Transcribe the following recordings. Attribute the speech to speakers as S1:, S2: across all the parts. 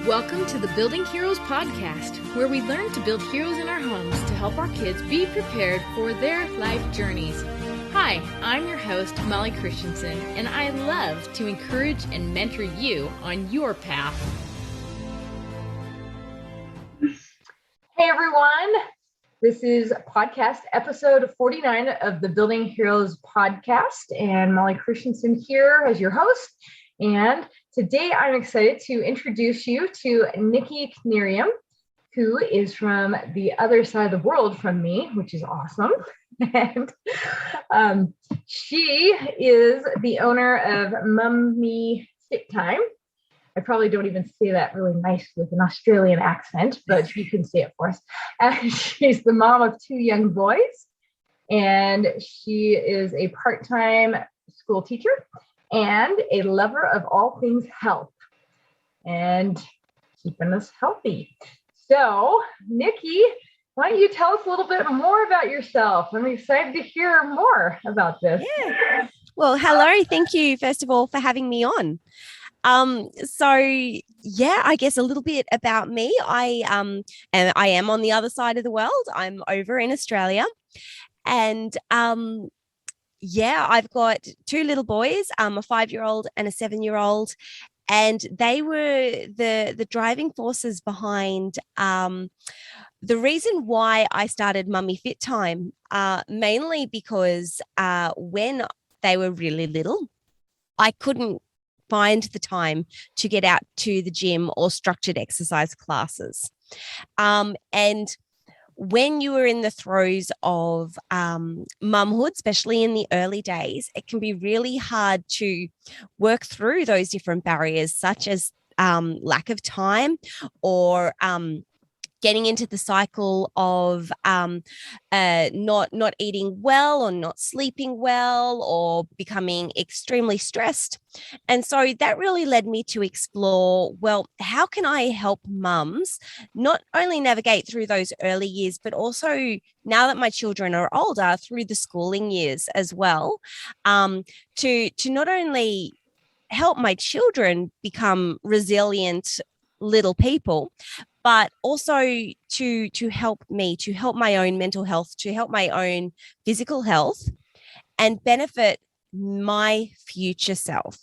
S1: Welcome to the Building Heroes podcast, where we learn to build heroes in our homes to help our kids be prepared for their life journeys. Hi, I'm your host, Molly Christensen, and I love to encourage and mentor you on your path.
S2: Hey everyone, this is podcast episode 49 of the Building Heroes podcast, and Molly Christensen here as your host. And today I'm excited to introduce you to Nikki Knerium, who is from the other side of the world from me, which is awesome. And she is the owner of Mummy Fit Time. I probably don't even say that really nice with an Australian accent, but you can say it for us. She's the mom of 2 young boys, and she is a part-time school teacher and a lover of all things health and keeping us healthy. So, Nikki, why don't you tell us a little bit more about yourself? I'm excited to hear more about this.
S3: Yeah. Well, hello. Thank you, first of all, for having me on. I guess a little bit about me. I am on the other side of the world. I'm over in Australia, and I've got 2 little boys, a 5-year-old and a 7-year-old, and they were the driving forces behind the reason why I started Mummy Fit Time, mainly because when they were really little, I couldn't find the time to get out to the gym or structured exercise classes. And when you are in the throes of mumhood, especially in the early days, it can be really hard to work through those different barriers, such as lack of time or getting into the cycle of not eating well or not sleeping well or becoming extremely stressed. And so that really led me to explore, well, how can I help mums not only navigate through those early years, but also now that my children are older, through the schooling years as well, to not only help my children become resilient little people, but also to help me, to help my own mental health, to help my own physical health and benefit my future self.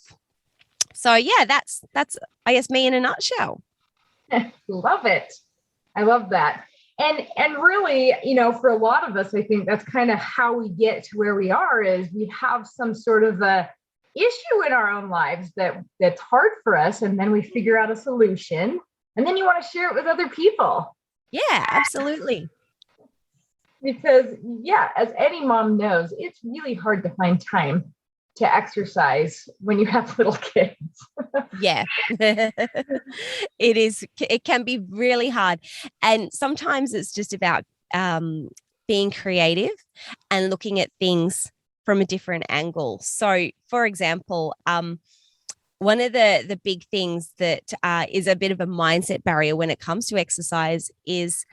S3: So yeah, that's I guess me in a nutshell.
S2: Love it. I love that. And really, for a lot of us, I think that's kind of how we get to where we are, is we have some sort of a issue in our own lives that's hard for us, and then we figure out a solution. And then you want to share it with other people.
S3: Yeah, absolutely.
S2: Because, as any mom knows, it's really hard to find time to exercise when you have little kids.
S3: Yeah, it is. It can be really hard. And sometimes it's just about being creative and looking at things from a different angle. So, for example, one of the big things that is a bit of a mindset barrier when it comes to exercise is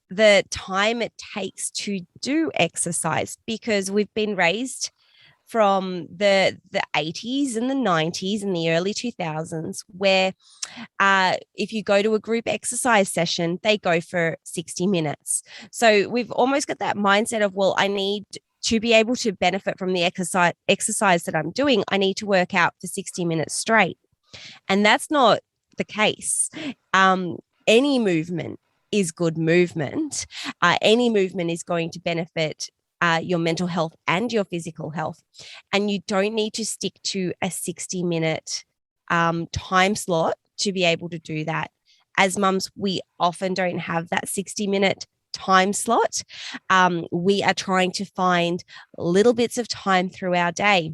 S3: the time it takes to do exercise, because we've been raised from the 80s and the 90s and the early 2000s, where if you go to a group exercise session, they go for 60 minutes. So we've almost got that mindset of, well, I need to be able to benefit from the exercise that I'm doing, I need to work out for 60 minutes straight. And that's not the case. Any movement is good movement. Any movement is going to benefit your mental health and your physical health. And you don't need to stick to a 60-minute time slot to be able to do that. As mums, we often don't have that 60-minute time slot. We are trying to find little bits of time through our day.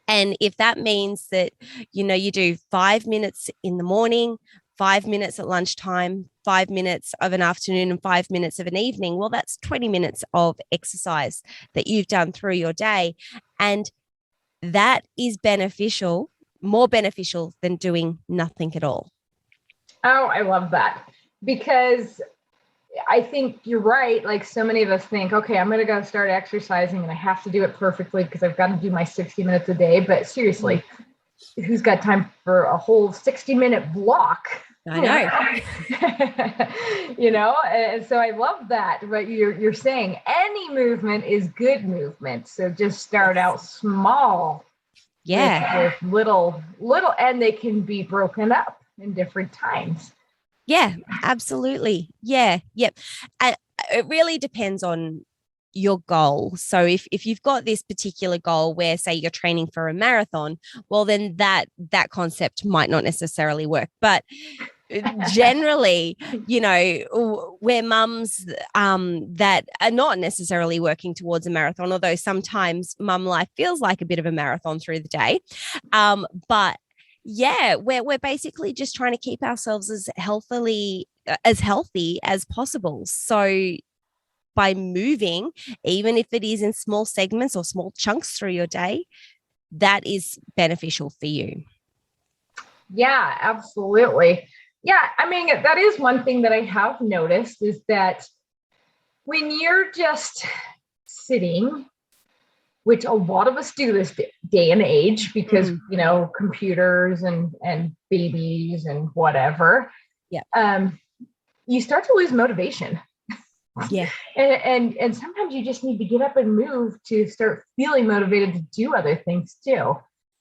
S3: And if that means that, you do 5 minutes in the morning, 5 minutes at lunchtime, 5 minutes of an afternoon, and 5 minutes of an evening, well, that's 20 minutes of exercise that you've done through your day. And that is beneficial, more beneficial than doing nothing at all.
S2: Oh, I love that, because I think you're right. Like, so many of us think, okay, I'm going to go start exercising and I have to do it perfectly because I've got to do my 60 minutes a day. But seriously, who's got time for a whole 60-minute block
S3: I know.
S2: And so I love that. But you're saying any movement is good movement. So just start out small.
S3: Yeah.
S2: With little, and they can be broken up in different times.
S3: Yeah, absolutely. Yeah. Yep. And it really depends on your goal. So if you've got this particular goal where, say, you're training for a marathon, well, then that concept might not necessarily work. But generally, we're mums that are not necessarily working towards a marathon, although sometimes mum life feels like a bit of a marathon through the day. But yeah, we're basically just trying to keep ourselves as healthy as possible. So by moving, even if it is in small segments or small chunks through your day, that is beneficial for you.
S2: Yeah, absolutely. Yeah, I mean, that is one thing that I have noticed is that when you're just sitting, which a lot of us do this day and age because, computers and babies and whatever, you start to lose motivation.
S3: Yeah.
S2: And sometimes you just need to get up and move to start feeling motivated to do other things too.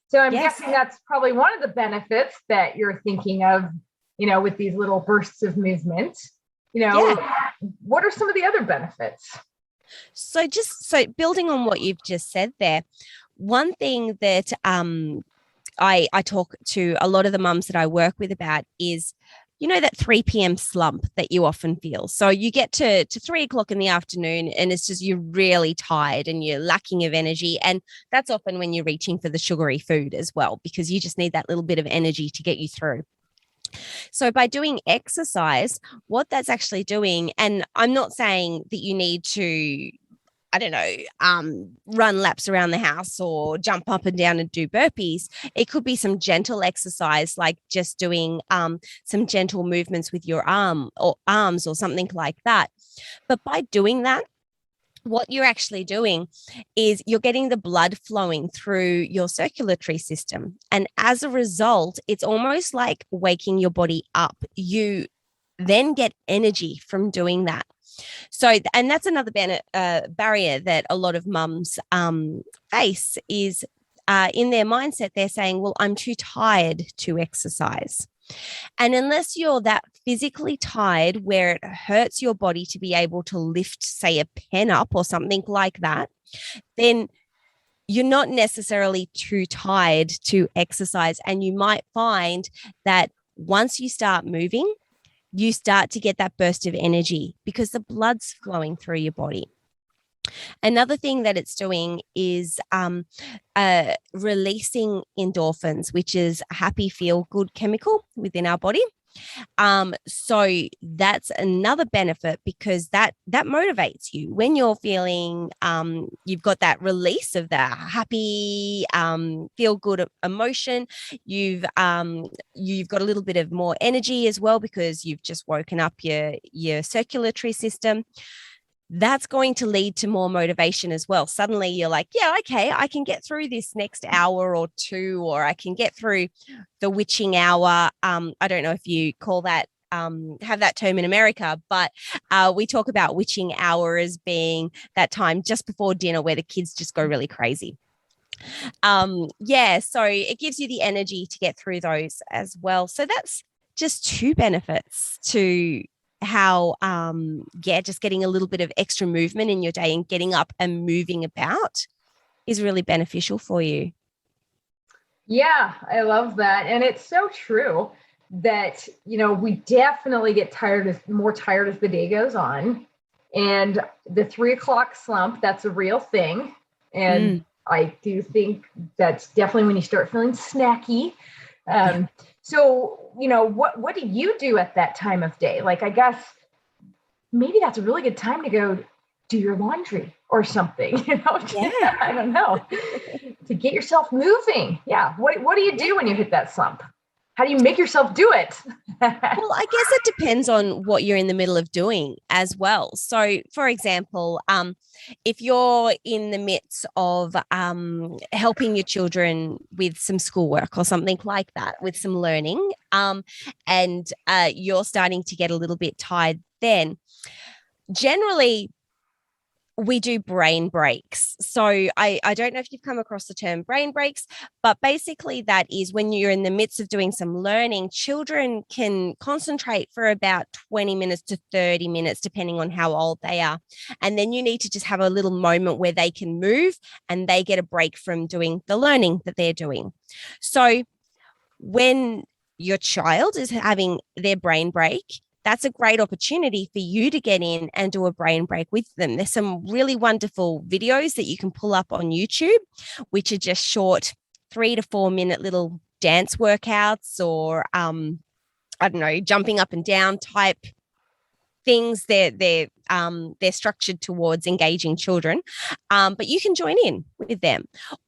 S2: So I'm guessing that's probably one of the benefits that you're thinking of, with these little bursts of movement. What are some of the other benefits?
S3: So building on what you've just said there, one thing that I talk to a lot of the mums that I work with about is, that 3 p.m. slump that you often feel. So you get to 3 o'clock in the afternoon and it's just, you're really tired and you're lacking of energy. And that's often when you're reaching for the sugary food as well, because you just need that little bit of energy to get you through. So by doing exercise, what that's actually doing, and I'm not saying that you need to, run laps around the house or jump up and down and do burpees. It could be some gentle exercise, like just doing some gentle movements with your arms or something like that. But by doing that, what you're actually doing is you're getting the blood flowing through your circulatory system. And as a result, it's almost like waking your body up. You then get energy from doing that. So, and that's another barrier that a lot of mums face is in their mindset. They're saying, well, I'm too tired to exercise. And unless you're that physically tired where it hurts your body to be able to lift, say, a pen up or something like that, then you're not necessarily too tired to exercise. And you might find that once you start moving, you start to get that burst of energy because the blood's flowing through your body. Another thing that it's doing is releasing endorphins, which is a happy, feel-good chemical within our body. So that's another benefit because that motivates you when you're feeling you've got that release of that happy feel good emotion. You've got a little bit of more energy as well because you've just woken up your circulatory system. That's going to lead to more motivation as well. Suddenly you're like, yeah, okay, I can get through this next hour or two, or I can get through the witching hour. I don't know if you call that, have that term in America, but we talk about witching hour as being that time just before dinner where the kids just go really crazy. So it gives you the energy to get through those as well. So that's just two benefits to how just getting a little bit of extra movement in your day and getting up and moving about is really beneficial for you.
S2: Yeah, I love that. And it's so true that, we definitely get more tired as the day goes on. And the 3 o'clock slump, that's a real thing. And I do think that's definitely when you start feeling snacky. So, what do you do at that time of day? Like, I guess maybe that's a really good time to go do your laundry or something, I don't know, to get yourself moving. Yeah. What do you do when you hit that slump? How do you make yourself do it?
S3: Well, I guess it depends on what you're in the middle of doing as well. So, for example, if you're in the midst of helping your children with some schoolwork or something like that, with some learning, and you're starting to get a little bit tired, then generally we do brain breaks. So I don't know if you've come across the term brain breaks, but basically that is when you're in the midst of doing some learning, children can concentrate for about 20 minutes to 30 minutes, depending on how old they are. And then you need to just have a little moment where they can move and they get a break from doing the learning that they're doing. So when your child is having their brain break, that's a great opportunity for you to get in and do a brain break with them. There's some really wonderful videos that you can pull up on YouTube, which are just short 3 to 4 minute little dance workouts or, I don't know, jumping up and down type things. They're structured towards engaging children, but you can join in with them,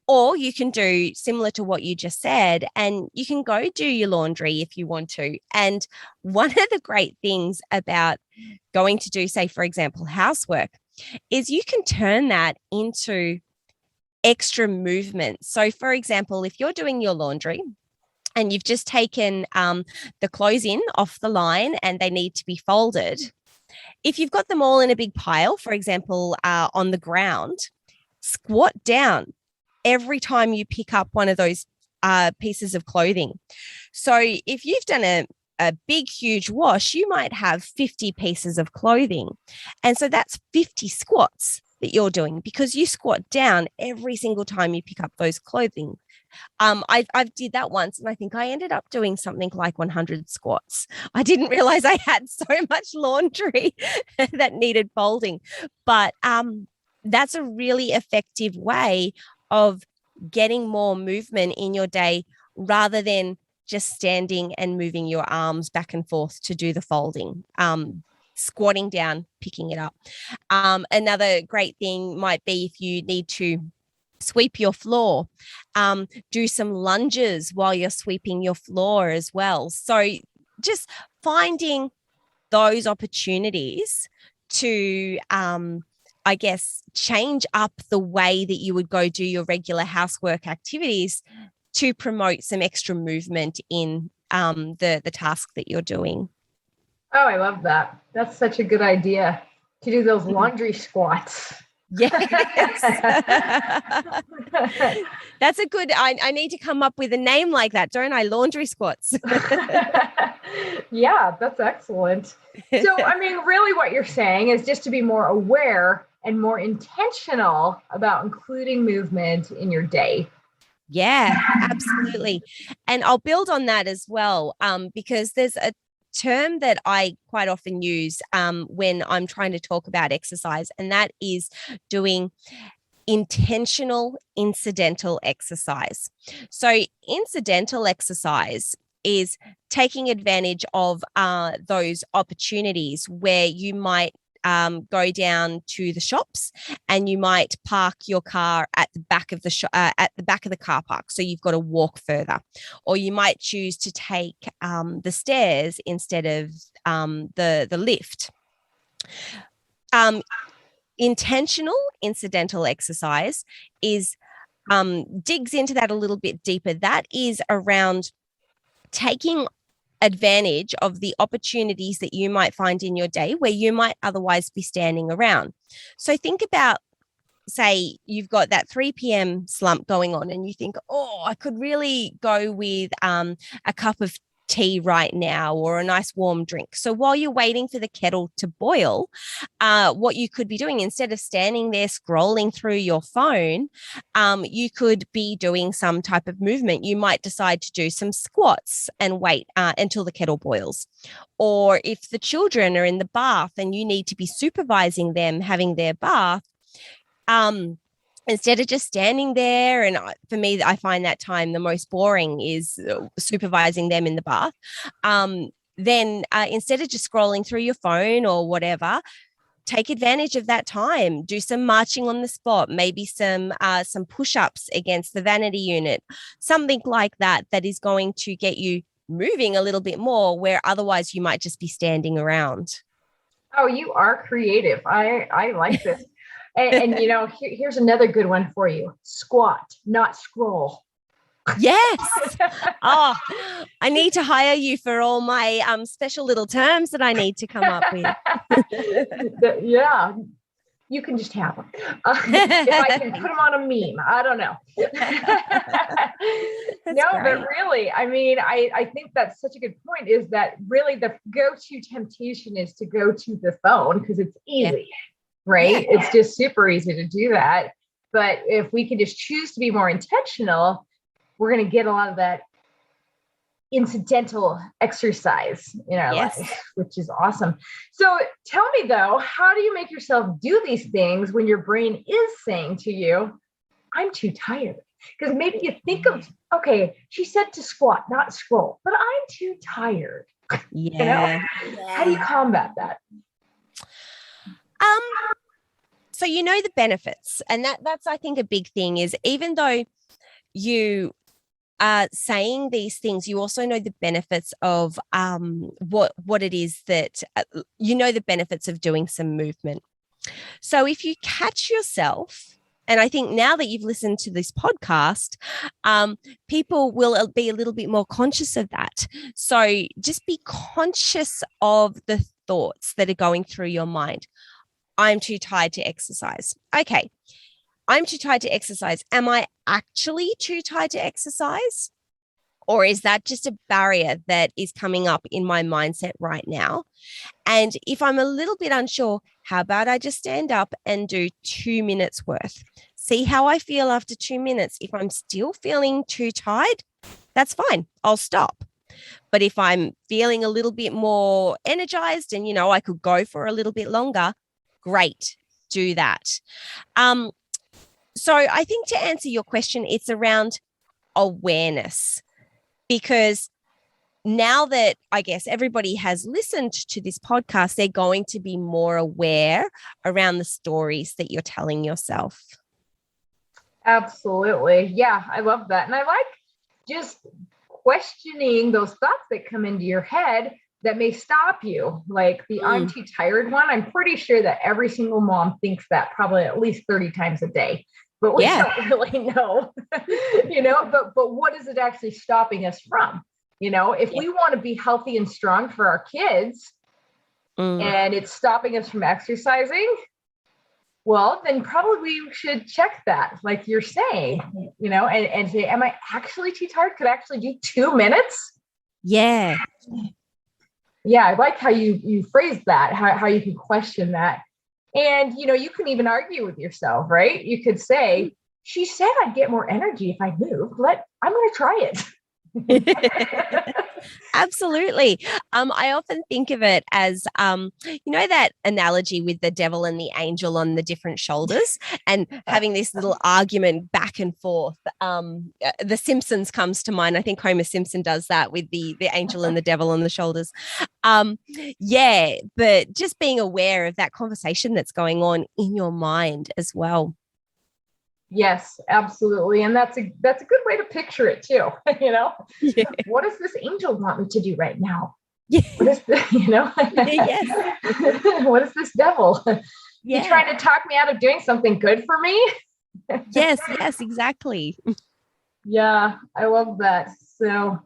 S3: or you can do similar to what you just said, and you can go do your laundry if you want to. And one of the great things about going to do, say, for example, housework, is you can turn that into extra movement. So, for example, if you're doing your laundry and you've just taken the clothes in off the line and they need to be folded, if you've got them all in a big pile, for example, on the ground, squat down every time you pick up one of those pieces of clothing. So if you've done a big, huge wash, you might have 50 pieces of clothing. And so that's 50 squats that you're doing because you squat down every single time you pick up those clothing. I've did that once, and I think I ended up doing something like 100 squats. I didn't realize I had so much laundry that needed folding, but that's a really effective way of getting more movement in your day rather than just standing and moving your arms back and forth to do the folding. Squatting down, picking it up. Another great thing might be if you need to sweep your floor, do some lunges while you're sweeping your floor as well. So just finding those opportunities to, I guess, change up the way that you would go do your regular housework activities to promote some extra movement in the task that you're doing.
S2: Oh, I love that. That's such a good idea to do those laundry squats.
S3: Yes. That's a good, I need to come up with a name like that, don't I? Laundry squats.
S2: Yeah, that's excellent. So, I mean, really what you're saying is just to be more aware and more intentional about including movement in your day.
S3: Yeah, absolutely. And I'll build on that as well, because there's a term that I quite often use when I'm trying to talk about exercise, and that is doing intentional incidental exercise. So incidental exercise is taking advantage of those opportunities where you might go down to the shops and you might park your car at the back of the car park, so you've got to walk further, or you might choose to take the stairs instead of the lift. Intentional incidental exercise is digs into that a little bit deeper. That is around taking advantage of the opportunities that you might find in your day where you might otherwise be standing around. So think about, say, you've got that 3 p.m. slump going on and you think, oh, I could really go with a cup of tea right now or a nice warm drink. So while you're waiting for the kettle to boil, what you could be doing, instead of standing there scrolling through your phone, you could be doing some type of movement. You might decide to do some squats and wait until the kettle boils. Or if the children are in the bath and you need to be supervising them having their bath, instead of just standing there, and for me, I find that time the most boring is supervising them in the bath. Then instead of just scrolling through your phone or whatever, take advantage of that time. Do some marching on the spot, maybe some push-ups against the vanity unit, something like that, that is going to get you moving a little bit more, where otherwise you might just be standing around.
S2: Oh, you are creative. I like this. And here's another good one for you. Squat, not scroll.
S3: Yes. Oh, I need to hire you for all my special little terms that I need to come up with.
S2: Yeah, you can just have them. If I can put them on a meme, I don't know. No,
S3: great.
S2: but really, I mean, I think that's such a good point, is that really the go-to temptation is to go to the phone because it's easy, right? Yeah. It's just super easy to do that. But if we can just choose to be more intentional, we're going to get a lot of that incidental exercise in our life, which is awesome. So tell me though, how do you make yourself do these things when your brain is saying to you, I'm too tired? Because maybe you think of, okay, she said to squat, not scroll, but I'm too tired.
S3: Yeah.
S2: How do you combat that?
S3: So the benefits, and that's I think a big thing is, even though you are saying these things, you also know the benefits of what it is that the benefits of doing some movement. So if you catch yourself, and I think now that you've listened to this podcast, people will be a little bit more conscious of that. So just be conscious of the thoughts that are going through your mind. I'm too tired to exercise. Okay. I'm too tired to exercise. Am I actually too tired to exercise? Or is that just a barrier that is coming up in my mindset right now? And if I'm a little bit unsure, how about I just stand up and do 2 minutes worth? See how I feel after 2 minutes. If I'm still feeling too tired, that's fine. I'll stop. But if I'm feeling a little bit more energized and, I could go for a little bit longer, great, do that. So I think to answer your question, it's around awareness, because now that I guess everybody has listened to this podcast, they're going to be more aware around the stories that you're telling yourself.
S2: Absolutely. Yeah, I love that. And I like just questioning those thoughts that come into your head that may stop you. Like the I'm too tired one, I'm pretty sure that every single mom thinks that probably at least 30 times a day. But we don't really know, but what is it actually stopping us from? If we want to be healthy and strong for our kids and it's stopping us from exercising, well, then probably we should check that, like you're saying, and say, am I actually too tired? Could I actually do 2 minutes?
S3: Yeah.
S2: Yeah, I like how you phrased that, how you can question that. And, you can even argue with yourself, right? You could say, she said I'd get more energy if I moved. I'm going to try it.
S3: Absolutely. I often think of it as, that analogy with the devil and the angel on the different shoulders and having this little argument back and forth. The Simpsons comes to mind. I think Homer Simpson does that with the angel and the devil on the shoulders. But just being aware of that conversation that's going on in your mind as well.
S2: Yes, absolutely. And that's a good way to picture it too. What does this angel want me to do right now? Yeah. What is this, yes. What is this devil? Yeah. You trying to talk me out of doing something good for me?
S3: Yes, exactly.
S2: Yeah, I love that. So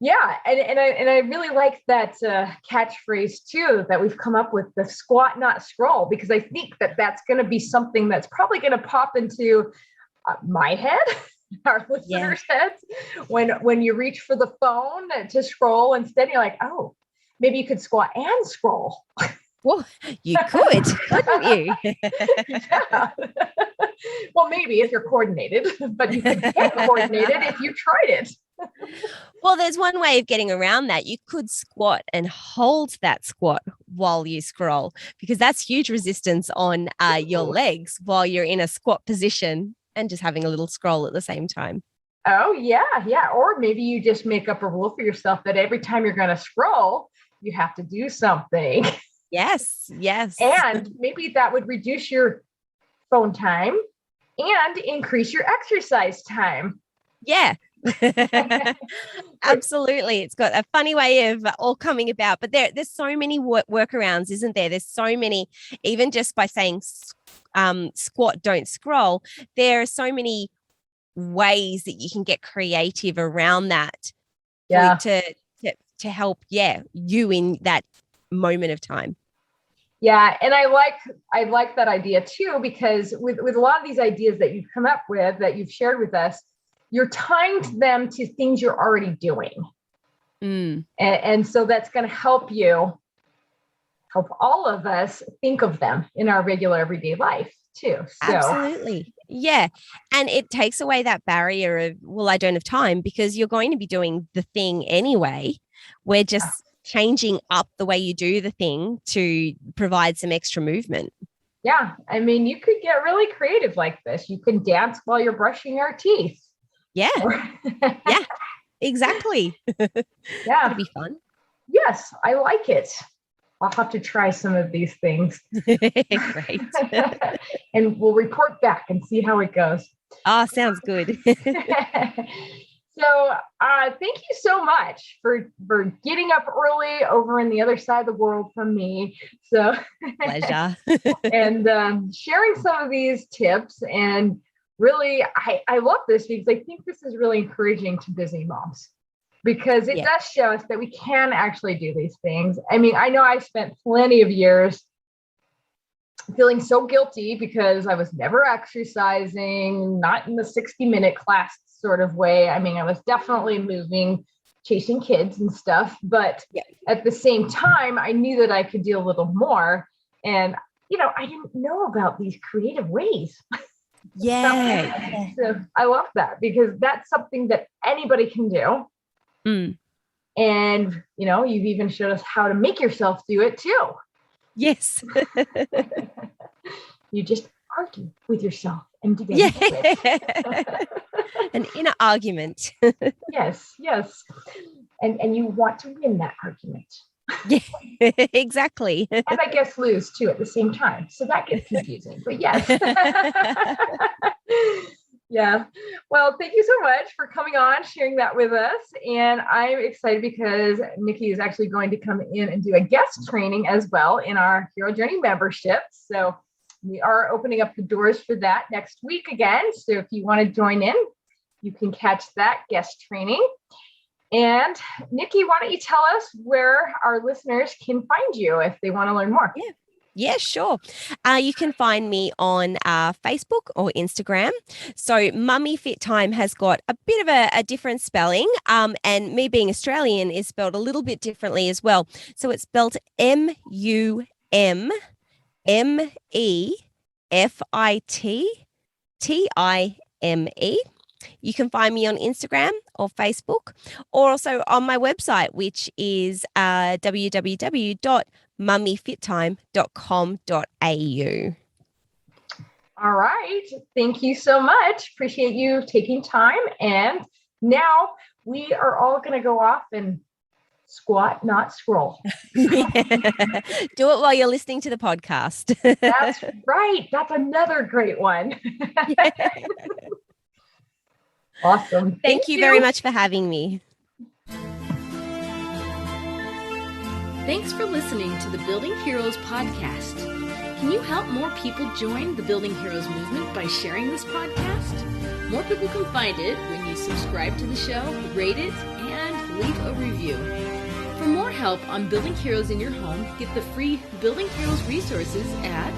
S2: yeah, and I really like that catchphrase too that we've come up with, the squat, not scroll, because I think that's going to be something that's probably going to pop into my head, our listeners' heads, when you reach for the phone to scroll instead. You're like, oh, maybe you could squat and scroll.
S3: Well, you could, couldn't you?
S2: Yeah. Well, maybe if you're coordinated, but you could get coordinated if you tried it.
S3: Well, there's one way of getting around that. You could squat and hold that squat while you scroll, because that's huge resistance on your legs while you're in a squat position and just having a little scroll at the same time.
S2: Oh, yeah. Or maybe you just make up a rule for yourself that every time you're going to scroll, you have to do something.
S3: Yes.
S2: And maybe that would reduce your phone time and increase your exercise time.
S3: Yeah, Absolutely. It's got a funny way of all coming about, but there's so many workarounds, isn't there? There's so many, even just by saying squat, don't scroll, there are so many ways that you can get creative around that to help, you in that moment of time.
S2: Yeah. And I like that idea too, because with a lot of these ideas that you've come up with, that you've shared with us, you're tying them to things you're already doing. And so that's going to help all of us think of them in our regular everyday life too. So.
S3: Absolutely. Yeah. And it takes away that barrier of, well, I don't have time, because you're going to be doing the thing anyway. We're just changing up the way you do the thing to provide some extra movement.
S2: Yeah. I mean, you could get really creative like this. You can dance while you're brushing your teeth.
S3: Yeah. Yeah, exactly.
S2: Yeah.
S3: It'd be fun.
S2: Yes, I like it. I'll have to try some of these things.
S3: Great.
S2: And we'll report back and see how it goes.
S3: Oh, sounds good.
S2: So thank you so much for getting up early over in the other side of the world from me. So
S3: Pleasure.
S2: And sharing some of these tips. And really, I love this because I think this is really encouraging to busy moms, because it does show us that we can actually do these things. I mean, I know I spent plenty of years feeling so guilty because I was never exercising, not in the 60-minute class sort of way. I mean, I was definitely moving, chasing kids and stuff, but at the same time, I knew that I could do a little more. And, I didn't know about these creative ways.
S3: Yeah.
S2: So I love that, because that's something that anybody can do. And, you've even showed us how to make yourself do it too.
S3: Yes.
S2: You just argue with yourself and together.
S3: An inner argument.
S2: Yes. And you want to win that argument.
S3: Yeah, exactly.
S2: And I guess lose too at the same time. So that gets confusing, but yes. Yeah. Well, thank you so much for coming on, sharing that with us. And I'm excited because Nikki is actually going to come in and do a guest training as well in our Hero Journey membership. So we are opening up the doors for that next week again. So if you want to join in, you can catch that guest training. And Nikki, why don't you tell us where our listeners can find you if they want to learn more?
S3: Yeah, sure. You can find me on Facebook or Instagram. So Mummy Fit Time has got a bit of a different spelling. And me being Australian is spelled a little bit differently as well. So it's spelled MUMMEFITTIME. You can find me on Instagram or Facebook, or also on my website, which is www.mummyfittime.com.au.
S2: All right. Thank you so much. Appreciate you taking time. And now we are all going to go off and squat, not scroll.
S3: Do it while you're listening to the podcast.
S2: That's right. That's another great one. Awesome.
S3: Thank you very much for having me.
S1: Thanks for listening to the Building Heroes podcast. Can you help more people join the Building Heroes movement by sharing this podcast? More people can find it when you subscribe to the show, rate it, and leave a review. For more help on building heroes in your home, get the free Building Heroes resources at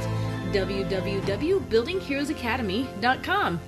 S1: www.buildingheroesacademy.com.